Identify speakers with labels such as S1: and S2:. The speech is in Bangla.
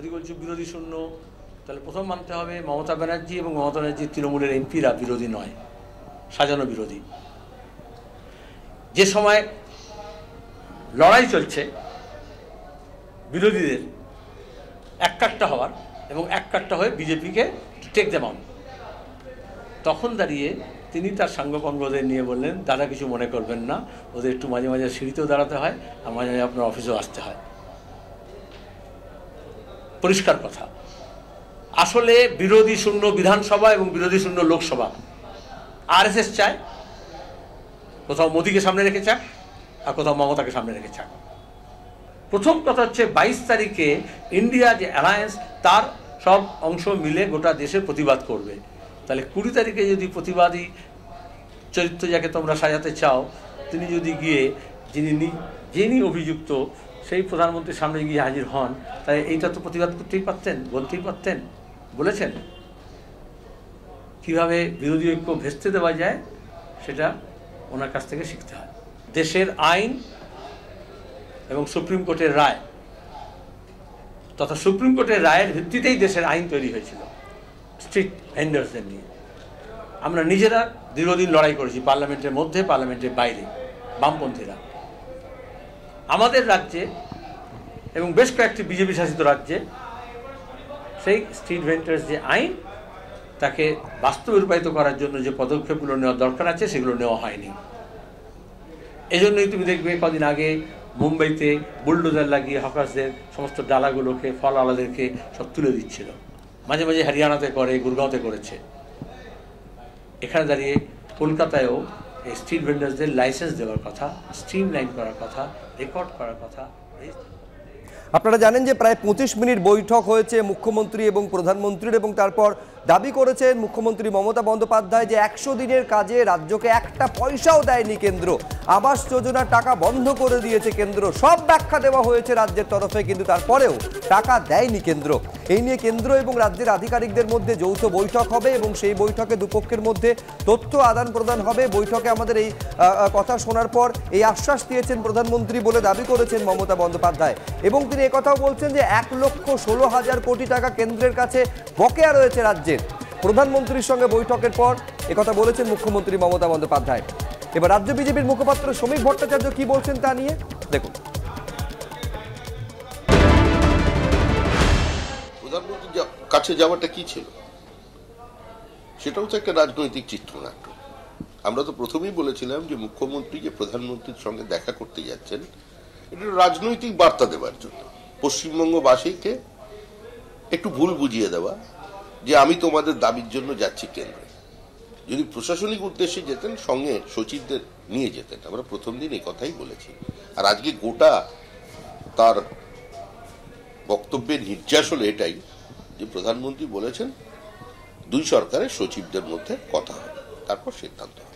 S1: যদি বলছি বিরোধী শূন্য, তাহলে প্রথম মানতে হবে মমতা ব্যানার্জি এবং মমতা ব্যানার্জির তৃণমূলের এমপিরা বিরোধী নয়, সাজানো বিরোধী। যে সময় লড়াই চলছে বিরোধীদের এককাট্টা হওয়ার এবং এককাট্টা হয়ে বিজেপিকে টেক দেম অন, তখন দাঁড়িয়ে তিনি তার সাঙ্গপাঙ্গদের নিয়ে বললেন, দাদা কিছু মনে করবেন না, ওদের একটু মাঝে মাঝে সিঁড়িতেও দাঁড়াতে হয় আর মাঝে মাঝে আপনার অফিসেও আসতে হয়। পরিষ্কার কথা, আসলে বিরোধী শূন্য বিধানসভা এবং বিরোধী শূন্য লোকসভা আরএসএস চায়, কোথাও মোদীকে সামনে রেখে চাক আর কোথাও মমতাকে সামনে রেখে চাক। প্রথম কথা হচ্ছে 22 তারিখে ইন্ডিয়া যে অ্যালায়েন্স, তার সব অংশ মিলে গোটা দেশে প্রতিবাদ করবে। তাহলে 20 তারিখে যদি প্রতিবাদী চরিত্র যাকে তোমরা সাজাতে চাও, তিনি যদি গিয়ে যিনি অভিযুক্ত সেই প্রধানমন্ত্রীর সামনে গিয়ে হাজির হন, তাই এইটা তো প্রতিবাদ করতেই পারতেন, বলতেই পারতেন। বলেছেন। কিভাবে বিরোধী ঐক্য ভেস্তে দেওয়া যায় সেটা ওনার কাছ থেকে শিখতে হয়। দেশের আইন এবং সুপ্রিম কোর্টের রায় তথা সুপ্রিম কোর্টের রায়ের ভিত্তিতেই দেশের আইন তৈরি হয়েছিল স্ট্রিট ভেন্ডার্সদের নিয়ে। আমরা নিজেরা দীর্ঘদিন লড়াই করেছি, পার্লামেন্টের মধ্যে, পার্লামেন্টের বাইরে, বামপন্থীরা। আমাদের রাজ্যে এবং বেশ কয়েকটি বিজেপি শাসিত রাজ্যে সেই স্ট্রিট ভেন্ডার্স যে আইন, তাকে বাস্তবে রূপায়িত করার জন্য যে পদক্ষেপগুলো নেওয়ার দরকার আছে সেগুলো নেওয়া হয়নি। এজন্যই তুমি দেখবে কদিন আগে মুম্বাইতে বুলডোজার লাগিয়ে হকার্সদের সমস্ত ডালাগুলোকে, ফলওয়ালাদেরকে সব তুলে দিচ্ছিল। মাঝে মাঝে হরিয়ানাতে করে, গুরগাঁওতে করেছে। এখানে দাঁড়িয়ে কলকাতায়ও এই স্ট্রিট ভেন্ডার্সদের লাইসেন্স দেওয়ার কথা, স্ট্রিমলাইন করার কথা, রেকর্ড করার কথা।
S2: আপনারা জানেন যে প্রায় 25 মিনিট বৈঠক হয়েছে মুখ্যমন্ত্রী এবং প্রধানমন্ত্রীর, এবং তারপর দাবি করেছেন মুখ্যমন্ত্রী মমতা বন্দ্যোপাধ্যায় যে 100 দিনের কাজে রাজ্যকে একটা পয়সাও দেয়নি কেন্দ্র, আবাস যোজনার টাকা বন্ধ করে দিয়েছে কেন্দ্র। সব ব্যাখ্যা দেওয়া হয়েছে রাজ্যের তরফে, কিন্তু তারপরেও টাকা দেয়নি কেন্দ্র। এই নিয়ে কেন্দ্র এবং রাজ্যের আধিকারিকদের মধ্যে যৌথ বৈঠক হবে এবং সেই বৈঠকে দুপক্ষের মধ্যে তথ্য আদান প্রদান হবে। বৈঠকে আমাদের এই কথা শোনার পর এই আশ্বাস দিয়েছেন প্রধানমন্ত্রী বলে দাবি করেছেন মমতা বন্দ্যোপাধ্যায়, এবং তিনি একথাও বলছেন যে 1,16,000 কোটি টাকা কেন্দ্রের কাছে বকেয়া রয়েছে রাজ্যের। প্রধানমন্ত্রীর সঙ্গে বৈঠকের পর একথা বলেছেন মুখ্যমন্ত্রী মমতা বন্দ্যোপাধ্যায়। এবার রাজ্য বিজেপির মুখপাত্র শ্রমিক ভট্টাচার্য কি বলছেন তা নিয়ে দেখুন।
S3: প্রধানমন্ত্রীর কাছে যাওয়াটা কি ছিল, সেটাও তো একটা রাজনৈতিক চিত্রনাট্য। আমরা তো প্রথমেই বলেছিলাম যে মুখ্যমন্ত্রী যে প্রধানমন্ত্রীর সঙ্গে দেখা করতে যাচ্ছেন, এটা রাজনৈতিক বার্তা দেওয়ার জন্য পশ্চিমবঙ্গবাসীকে একটু ভুল বুঝিয়ে দেওয়া যে আমি তোমাদের দাবির জন্য যাচ্ছি কেন্দ্রে। যদি প্রশাসনিক উদ্দেশ্যে যেতেন, সঙ্গে সচিবদের নিয়ে যেতেন। আমরা প্রথম দিন এই কথাই বলেছি। আর আজকে গোটা তার বক্তব্যের নির্যাস হলো এটাই যে প্রধানমন্ত্রী বলেছেন 2 সরকারের সচিবদের মধ্যে কথা হবে, তারপর সিদ্ধান্ত হবে।